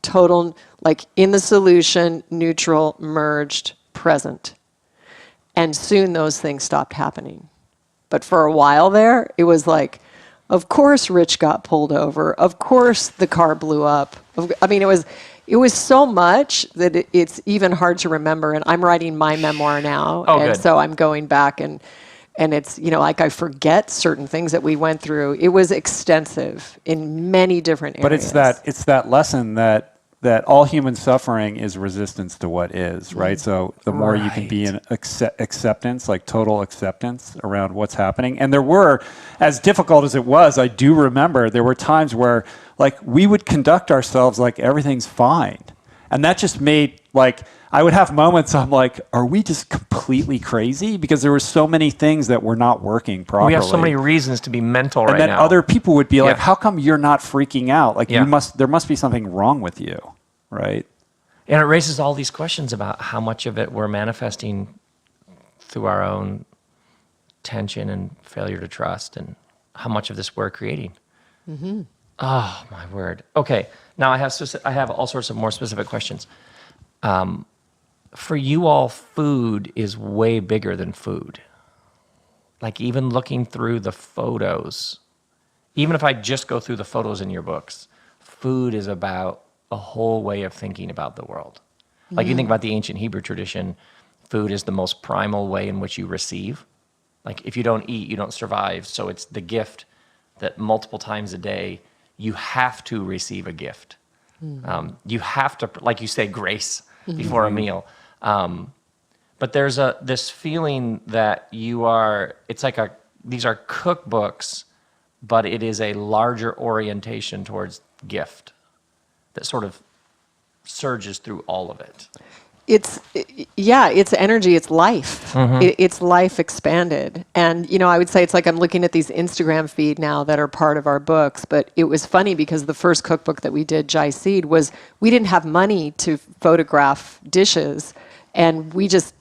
Total, like, in the solution, neutral, merged, present. And soon those things stopped happening. But for a while there, it was like, of course Rich got pulled over. Of course the car blew up. I mean, it was so much that it's even hard to remember. And I'm writing my memoir now. And so I'm going back and it's, like I forget certain things that we went through. It was extensive in many different areas. But it's that lesson that all human suffering is resistance to what is, right? So the more you can be in acceptance, like total acceptance around what's happening. And there were, as difficult as it was, I do remember there were times where, like, we would conduct ourselves like everything's fine. And that just made, like, I would have moments I'm like, are we just completely crazy? Because there were so many things that were not working properly. We have so many reasons to be mental right now. And then other people would be like, how come you're not freaking out? Like, there must be something wrong with you, right? And it raises all these questions about how much of it we're manifesting through our own tension and failure to trust, and how much of this we're creating. Mm-hmm. Oh, my word. Okay, now I have all sorts of more specific questions. For you all, food is way bigger than food. Like, even looking through the photos, even if I just go through the photos in your books, food is about a whole way of thinking about the world. Like, you think about the ancient Hebrew tradition, food is the most primal way in which you receive. Like, if you don't eat, you don't survive. So it's the gift that multiple times a day, you have to receive a gift. You have to, like you say, grace before a meal. But there's this feeling that it's like these are cookbooks, but it is a larger orientation towards gift that sort of surges through all of it. It's energy, it's life. It's life expanded. And, I would say it's like I'm looking at these Instagram feed now that are part of our books, but it was funny because the first cookbook that we did, Jai Seed, was we didn't have money to photograph dishes, and we just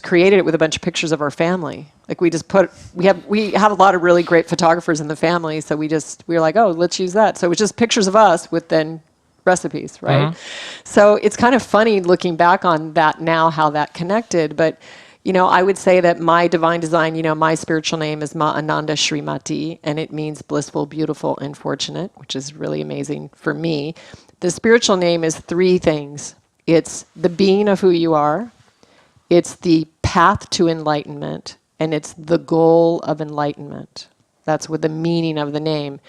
created it with a bunch of pictures of our family. Like we have a lot of really great photographers in the family, so we were like, oh, let's use that. So it was just pictures of us with then recipes, right? So it's kind of funny looking back on that now, how that connected. But, I would say that my divine design, my spiritual name is Ma Ananda Shrimati, and it means blissful, beautiful, and fortunate, which is really amazing for me. The spiritual name is 3 things. It's the being of who you are, it's the path to enlightenment, and it's the goal of enlightenment. That's what the meaning of the name.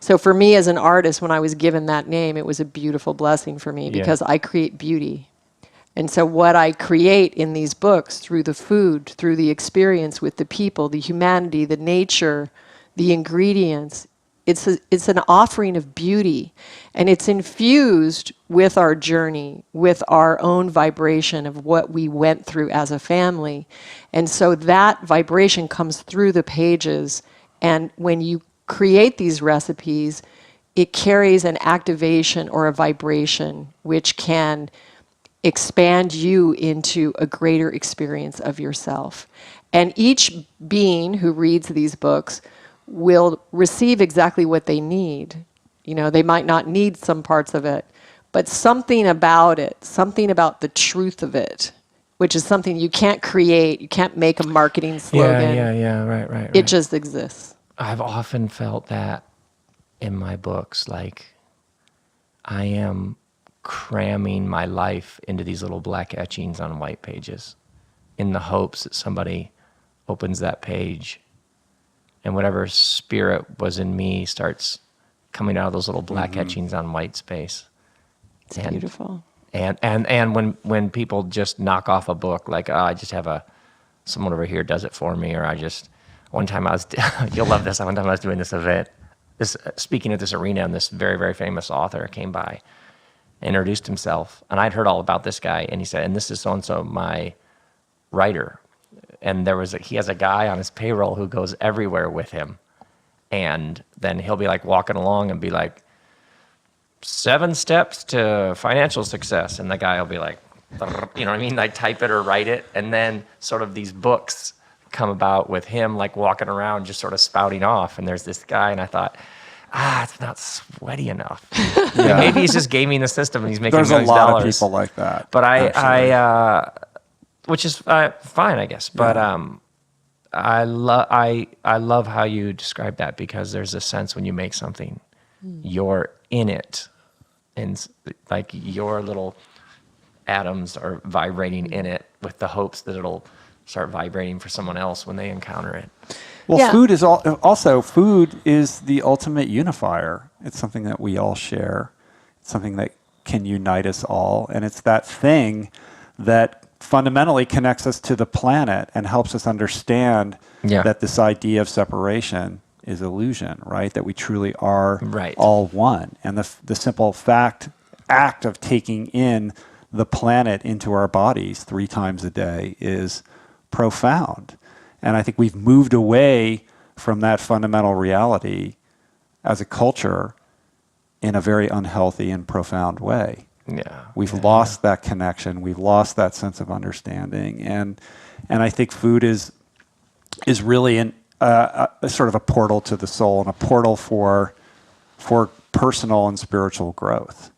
So for me as an artist, when I was given that name, it was a beautiful blessing for me because I create beauty. And so what I create in these books through the food, through the experience with the people, the humanity, the nature, the ingredients, it's an offering of beauty. And it's infused with our journey, with our own vibration of what we went through as a family. And so that vibration comes through the pages. And when you create these recipes, it carries an activation or a vibration which can expand you into a greater experience of yourself. And each being who reads these books will receive exactly what they need. They might not need some parts of it, but something about it, something about the truth of it, which is something you can't create, you can't make a marketing slogan. Right. It just exists. I've often felt that in my books, like I am cramming my life into these little black etchings on white pages in the hopes that somebody opens that page and whatever spirit was in me starts coming out of those little black etchings on white space. It's beautiful. And when people just knock off a book, like, I just have someone over here does it for me, or one time you'll love this. One time I was doing this event, speaking at this arena, and this very, very famous author came by, introduced himself, and I'd heard all about this guy, and he said, and this is so-and-so, my writer. And he has a guy on his payroll who goes everywhere with him. And then he'll be like walking along and be like, 7 steps to financial success. And the guy will be like, like type it or write it. And then sort of these books come about with him like walking around just sort of spouting off. And there's this guy, and I thought, it's not sweaty enough. Maybe he's just gaming the system and he's making There's millions a lot dollars. of people like that. But I which is fine, I guess. But I love how you describe that, because there's a sense when you make something, you're in it, and like your little atoms are vibrating in it with the hopes that it'll start vibrating for someone else when they encounter it. Well, food is food is the ultimate unifier. It's something that we all share. It's something that can unite us all, and it's that thing that fundamentally connects us to the planet and helps us understand that this idea of separation is illusion, right? That we truly are all one. And the simple act of taking in the planet into our bodies 3 times a day is profound. And I think we've moved away from that fundamental reality as a culture in a very unhealthy and profound way. We've lost that connection. We've lost that sense of understanding, and I think food is really a sort of a portal to the soul and a portal for personal and spiritual growth.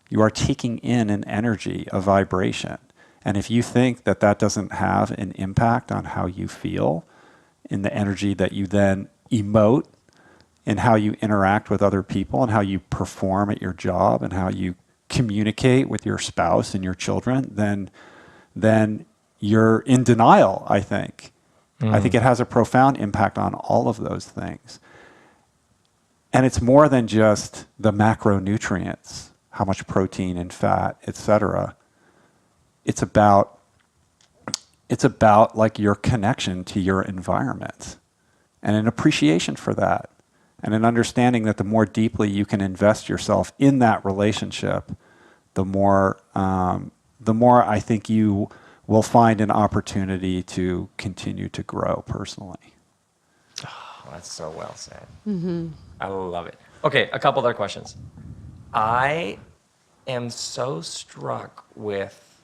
You are taking in an energy, a vibration, and if you think that doesn't have an impact on how you feel, in the energy that you then emote, in how you interact with other people, and how you perform at your job, and how you communicate with your spouse and your children, then you're in denial, I think. I think it has a profound impact on all of those things. And it's more than just the macronutrients, how much protein and fat, etc. It's about like your connection to your environment and an appreciation for that, and an understanding that the more deeply you can invest yourself in that relationship, the more I think you will find an opportunity to continue to grow personally. Oh, that's so well said. I love it. Okay, a couple other questions. I am so struck with,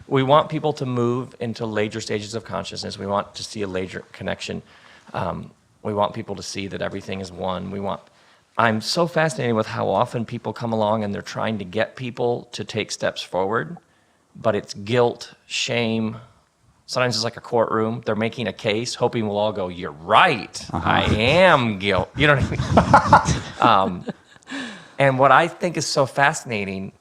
we want people to move into later stages of consciousness. We want to see a later connection. We want people to see that everything is one. I'm so fascinated with how often people come along and they're trying to get people to take steps forward, but it's guilt, shame. Sometimes it's like a courtroom. They're making a case, hoping we'll all go, "You're right. I am guilt." You know what I mean? And what I think is so fascinating,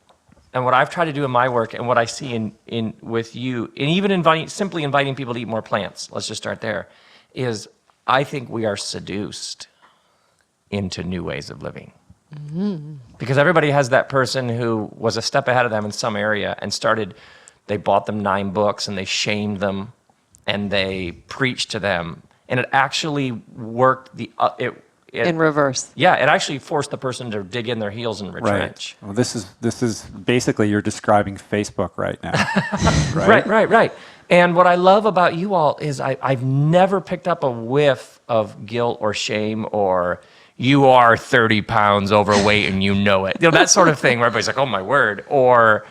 and what I've tried to do in my work, and what I see in with you, and even simply inviting people to eat more plants, let's just start there, is I think we are seduced into new ways of living. Because everybody has that person who was a step ahead of them in some area and they bought them 9 books and they shamed them and they preached to them. And it actually worked in reverse. Yeah, it actually forced the person to dig in their heels and retrench. Right. Well, this is basically you're describing Facebook right now. Right. And what I love about you all is I've never picked up a whiff of guilt or shame or you are 30 pounds overweight and you know it. That sort of thing where everybody's like, oh my word. Or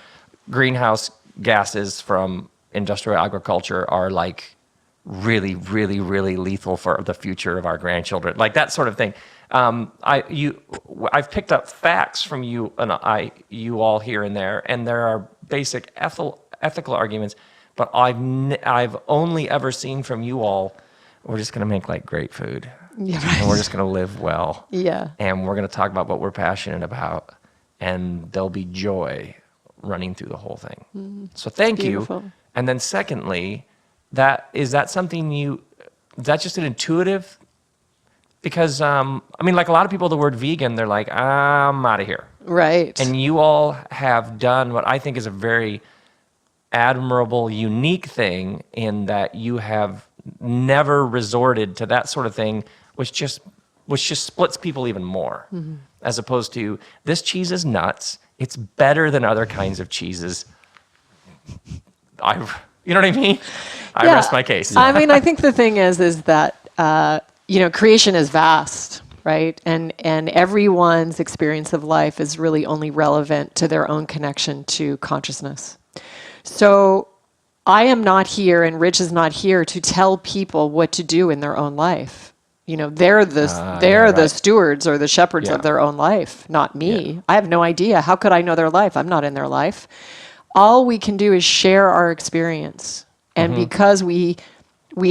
greenhouse gases from industrial agriculture are like really, really, really lethal for the future of our grandchildren. Like that sort of thing. I've picked up facts from you and you all here and there, and there are basic ethical arguments, but I've only ever seen from you all, we're just going to make like great food. Yeah, right. And we're just going to live well. Yeah. And we're going to talk about what we're passionate about, and there'll be joy running through the whole thing. So thank you. And then secondly, is that just an intuitive? Because, like a lot of people, the word vegan, they're like, I'm out of here. Right. And you all have done what I think is a very admirable, unique thing in that you have never resorted to that sort of thing, which just splits people even more, as opposed to, this cheese is nuts. It's better than other kinds of cheeses. You know what I mean? I rest my case. I mean, I think the thing is that, creation is vast, right? And everyone's experience of life is really only relevant to their own connection to consciousness. So I am not here, and Rich is not here to tell people what to do in their own life. They're the stewards or the shepherds of their own life, not me. Yeah. I have no idea. How could I know their life? I'm not in their life. All we can do is share our experience. And because we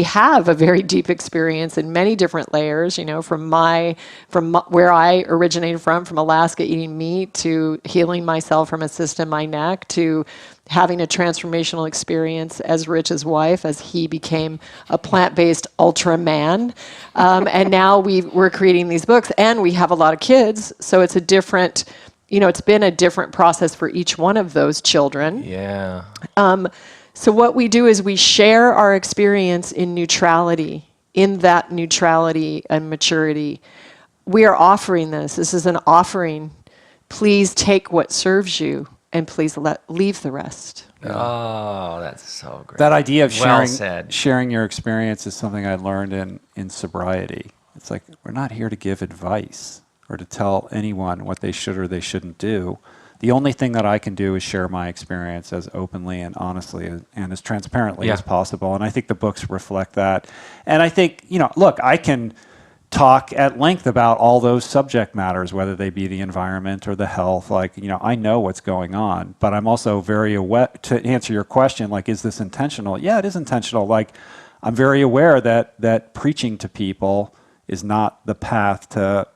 have a very deep experience in many different layers, from where I originated from Alaska, eating meat, to healing myself from a cyst in my neck, to having a transformational experience as Rich's wife, as he became a plant-based Ultraman. And now we're creating these books, and we have a lot of kids. So it's a different, it's been a different process for each one of those children. Yeah. So what we do is we share our experience in neutrality, in that neutrality and maturity. We are offering this. This is an offering. Please take what serves you, and please leave the rest. Oh, that's so great. That idea of Well sharing your experience is something I learned in sobriety. It's like, we're not here to give advice or to tell anyone what they should or they shouldn't do. The only thing that I can do is share my experience as openly and honestly and as transparently as possible. And I think the books reflect that. And I think, look, I can talk at length about all those subject matters, whether they be the environment or the health. I know what's going on, but I'm also very aware, to answer your question, is this intentional? Yeah, it is intentional. I'm very aware that preaching to people is not the path to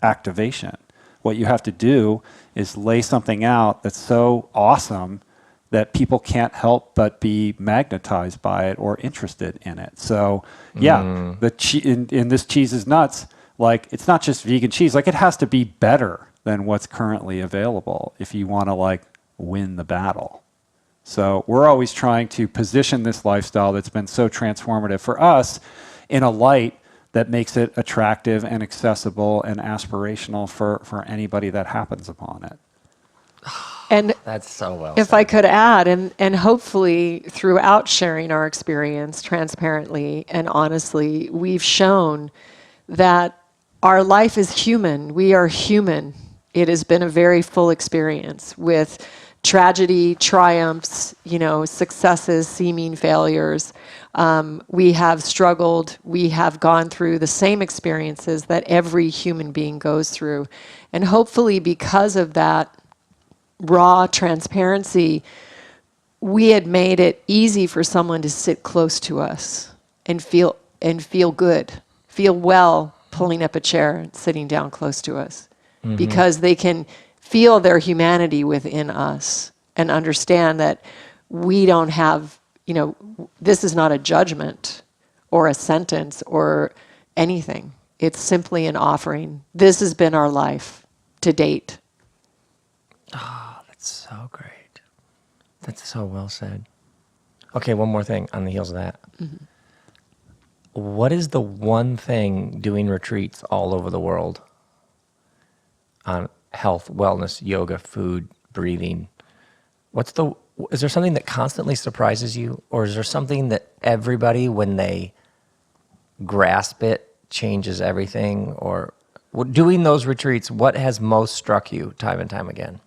activation. What you have to do is lay something out that's so awesome that people can't help but be magnetized by it or interested in it. So, in this cheese is nuts. It's not just vegan cheese. It has to be better than what's currently available if you want to win the battle. So we're always trying to position this lifestyle that's been so transformative for us in a light that makes it attractive and accessible and aspirational for anybody that happens upon it. And That's so well if said. I could add, and hopefully throughout sharing our experience transparently and honestly, we've shown that our life is human. We are human. It has been a very full experience with tragedy, triumphs, successes, seeming failures. We have struggled. We have gone through the same experiences that every human being goes through. And hopefully because of that raw transparency, we had made it easy for someone to sit close to us and feel good, feel well pulling up a chair and sitting down close to us, because they can feel their humanity within us and understand that we don't have, this is not a judgment or a sentence or anything. It's simply an offering. This has been our life to date. Oh, that's so great. That's so well said. Okay, one more thing on the heels of that. Mm-hmm. What is the one thing doing retreats all over the world on health, wellness, yoga, food, breathing? Is there something that constantly surprises you? Or is there something that everybody, when they grasp it, changes everything? Or doing those retreats, what has most struck you time and time again?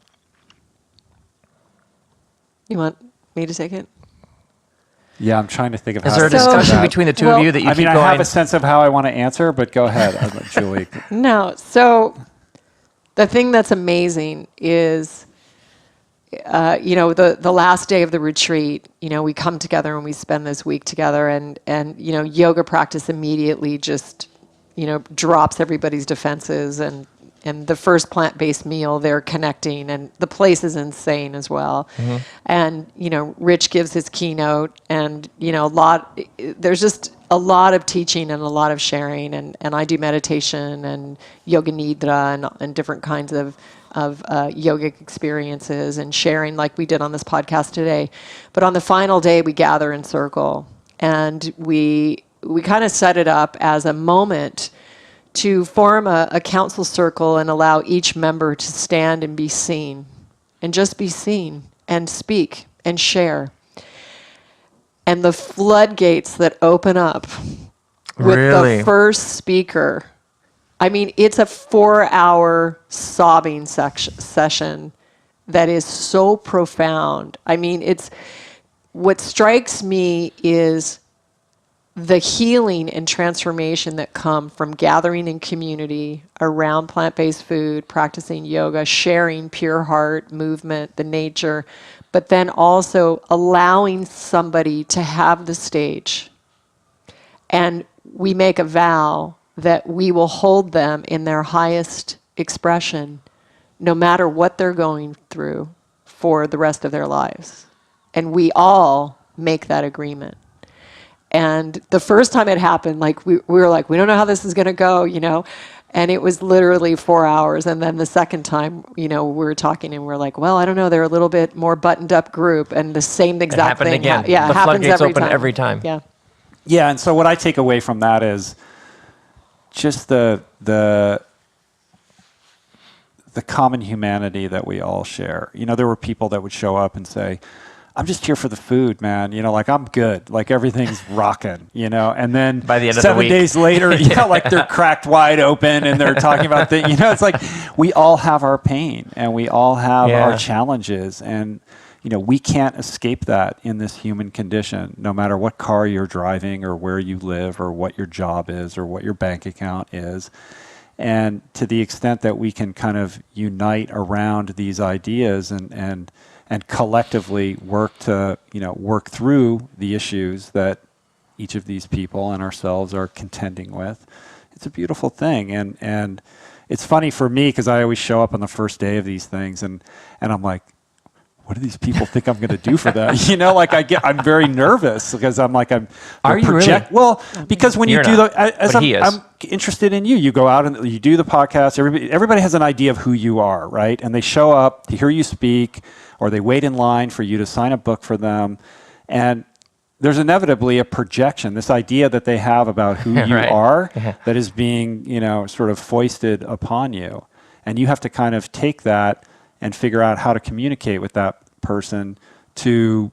You want me to take it? Yeah, I'm trying to think of how Is there a to answer discussion that. between the two of you that you keep I going? have a sense of how I want to answer, but go ahead, Julie. No. So the thing that's amazing is, the last day of the retreat, we come together and we spend this week together, and yoga practice immediately just, drops everybody's defenses, and the first plant-based meal, they're connecting, and the place is insane as well. Mm-hmm. And, Rich gives his keynote, and, there's just a lot of teaching and a lot of sharing, and I do meditation and yoga nidra and different kinds of yogic experiences and sharing like we did on this podcast today. But on the final day, we gather in circle, and we kind of set it up as a moment to form a council circle and allow each member to stand and be seen, and just be seen and speak and share. And the floodgates that open up with the first speaker, I mean, it's a 4-hour sobbing session that is so profound. I mean, what strikes me is the healing and transformation that come from gathering in community around plant-based food, practicing yoga, sharing pure heart, movement, the nature, but then also allowing somebody to have the stage. And we make a vow that we will hold them in their highest expression, no matter what they're going through, for the rest of their lives. And we all make that agreement. And the first time it happened, like we were like, we don't know how this is going to go, and it was literally 4 hours. And then the second time, we were talking and we're like, well, I don't know, they're a little bit more buttoned up group, and the same exact thing. Again. The happens floodgates open every time. Yeah. Yeah, and so what I take away from that is just the common humanity that we all share. There were people that would show up and say, I'm just here for the food, man. Like I'm good. Like everything's rocking, and then by the end of the 7 week. days later, like they're cracked wide open and they're talking about things. It's like we all have our pain and we all have our challenges, and we can't escape that in this human condition, no matter what car you're driving or where you live or what your job is or what your bank account is. And to the extent that we can kind of unite around these ideas and collectively work through the issues that each of these people and ourselves are contending with, it's a beautiful thing. And it's funny for me because I always show up on the first day of these things and I'm like, what do these people think I'm going to do for them? I'm very nervous because I'm like, Are you really? Well, because when You're you do not, I'm interested in you. You go out and you do the podcast. Everybody has an idea of who you are, right? And they show up to hear you speak, or they wait in line for you to sign a book for them. And there's inevitably a projection, this idea that they have about who you are that is being, sort of foisted upon you. And you have to kind of take that and figure out how to communicate with that person to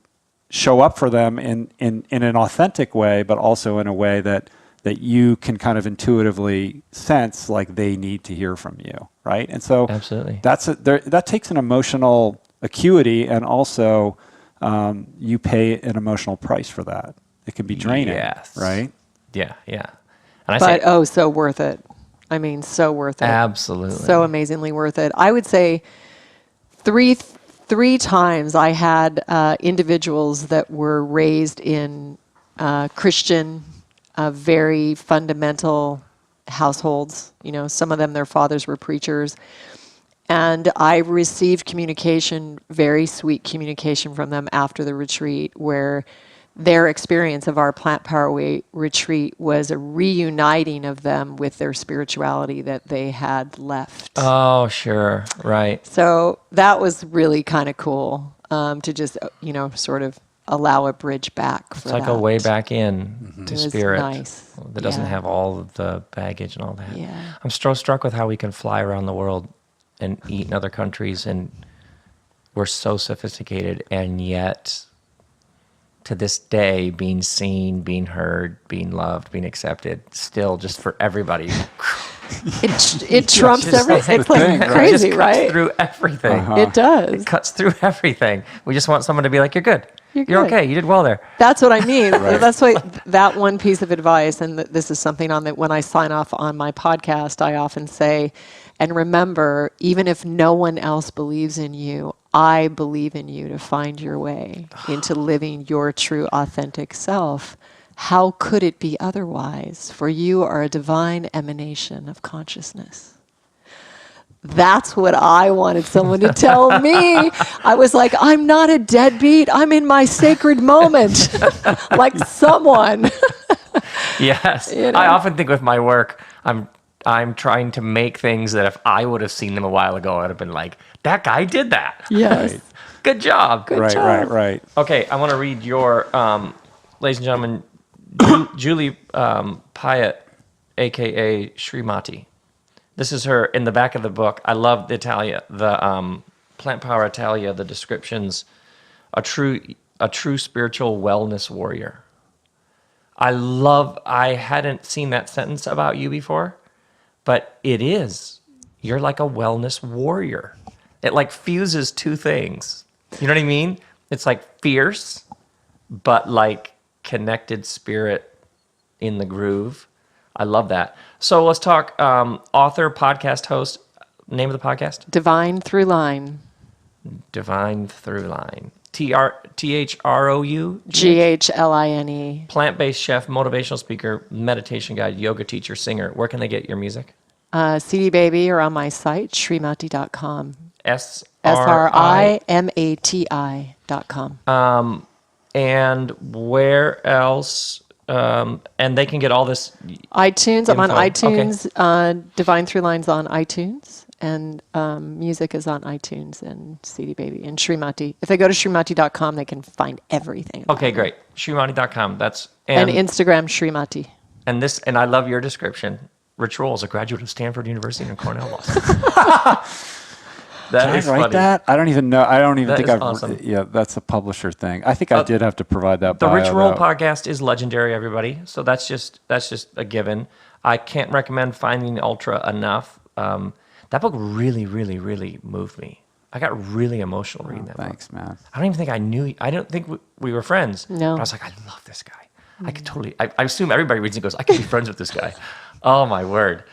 show up for them in an authentic way, but also in a way that you can kind of intuitively sense like they need to hear from you, right? And so Absolutely. that takes an emotional acuity, and also you pay an emotional price for that. It can be draining, Yes. right? Yeah. And I say, so worth it. I mean, so worth it. absolutely. So amazingly worth it. I would say three times I had individuals that were raised in Christian, very fundamental households. You know, some of them, their fathers were preachers. And I received communication, very sweet communication from them after the retreat, where their experience of our Plant Power Way retreat was a reuniting of them with their spirituality that they had left. Oh, sure. Right. So that was really kind of cool to just, sort of allow a bridge back for It's like that. a way back in to It was spirit nice. that doesn't Yeah. have all of the baggage and all that. Yeah. I'm so struck with how we can fly around the world and eat in other countries, and we're so sophisticated, and yet to this day, being seen, being heard, being loved, being accepted, still just for everybody. It trumps Just everything. It's the like thing, right? crazy, it just cuts right? through everything. It does. It cuts through everything. We just want someone to be like, "You're good. You're You're good." okay. You did well there." That's what I mean. That's why that one piece of advice, and this is something on that when I sign off on my podcast, I often say, and remember, even if no one else believes in you, I believe in you to find your way into living your true, authentic self. How could it be otherwise? For you are a divine emanation of consciousness. That's what I wanted someone to tell me. I was like, I'm not a deadbeat. I'm in my sacred moment, like someone. Yes. You know? I often think with my work, I'm trying to make things that if I would have seen them a while ago, I'd have been like, that guy did that. Yes. Right. Good job. Good Right, job. right. Okay, I want to read your, ladies and gentlemen, Julie Piatt, a.k.a. Srimati. This is her in the back of the book. I love the Plant Power Italia, the descriptions, a true spiritual wellness warrior. I hadn't seen that sentence about you before, but it is. You're like a wellness warrior. It like fuses two things. You know what I mean? It's like fierce, but like connected spirit in the groove. I love that. So let's talk author, podcast host. Name of the podcast? Divine Through Line. Divine Through Line. THROU? GHLINE. Plant-based chef, motivational speaker, meditation guide, yoga teacher, singer. Where can they get your music? CD Baby or on my site, srimati.com. SRIMATI.com. And where else? And they can get all this. iTunes. I'm on Info. iTunes. Divine Through Line's on iTunes. And music is on iTunes and CD Baby and Srimati. If they go to srimati.com, they can find everything. Okay, great. Srimati.com. That's And Instagram, Srimati. And I love your description. Rich Roll is a graduate of Stanford University and Cornell Law School. Did I write funny. that? I don't even know. I don't even That think is I've. awesome. Yeah, that's a publisher thing. I think I did have to provide that. The bio, Rich Roll though. podcast is legendary, everybody. So that's just a given. I can't recommend Finding Ultra enough. That book really, really, really moved me. I got really emotional reading that book. Thanks, man. I don't even think I knew. I don't think we were friends. No. But I was like, I love this guy. I could totally. I assume everybody reads it and goes, I could be friends with this guy. Oh my word.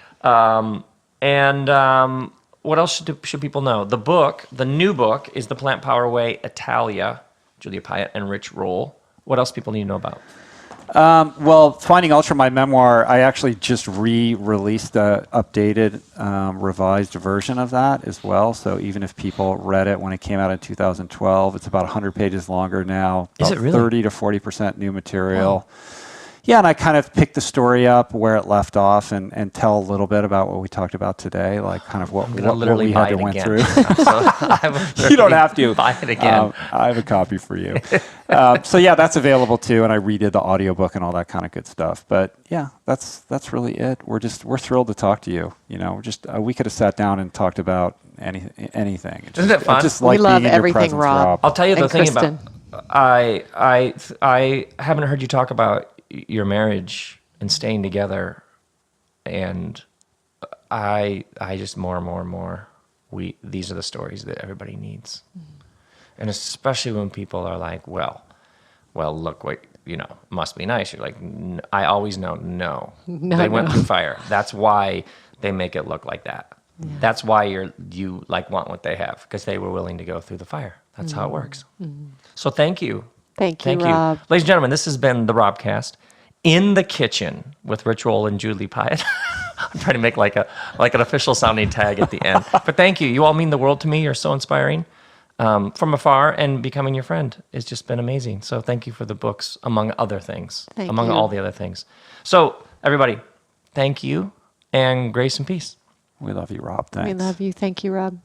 What else should people know? The new book is The Plant Power Way Italia, Julia Piatt and Rich Roll. What else people need to know about? Well, Finding Ultra, my memoir, I actually just re-released a updated, revised version of that as well. So even if people read it when it came out in 2012, it's about 100 pages longer now. Is About it really? 30 to 40% new material. Wow. Yeah, and I kind of pick the story up where it left off and tell a little bit about what we talked about today, like kind of what we had to went through. You don't have to. Buy it again. I have a copy for you. So yeah, that's available too, and I redid the audiobook and all that kind of good stuff. But yeah, that's really it. We're thrilled to talk to you. You know, we could have sat down and talked about anything. Isn't it fun? I just like We love being in your everything, presence, Rob. I'll tell you the And thing Kristen. about I haven't heard you talk about your marriage and staying together, and I just more and more these are the stories that everybody needs, and especially when people are like, well, look what must be nice. You're like, I always know, no, they went through fire. That's why they make it look like that. Yeah. That's why you like want what they have, because they were willing to go through the fire. That's how it works. So thank you. Thank you, Rob. Ladies and gentlemen, this has been the RobCast in the kitchen with Rich Roll and Julie Piatt. I'm trying to make like an official sounding tag at the end. But thank you. You all mean the world to me. You're so inspiring. From afar, and becoming your friend has just been amazing. So thank you for the books, among other things, among all the other things. So everybody, thank you, and grace and peace. We love you, Rob. Thanks. We love you. Thank you, Rob.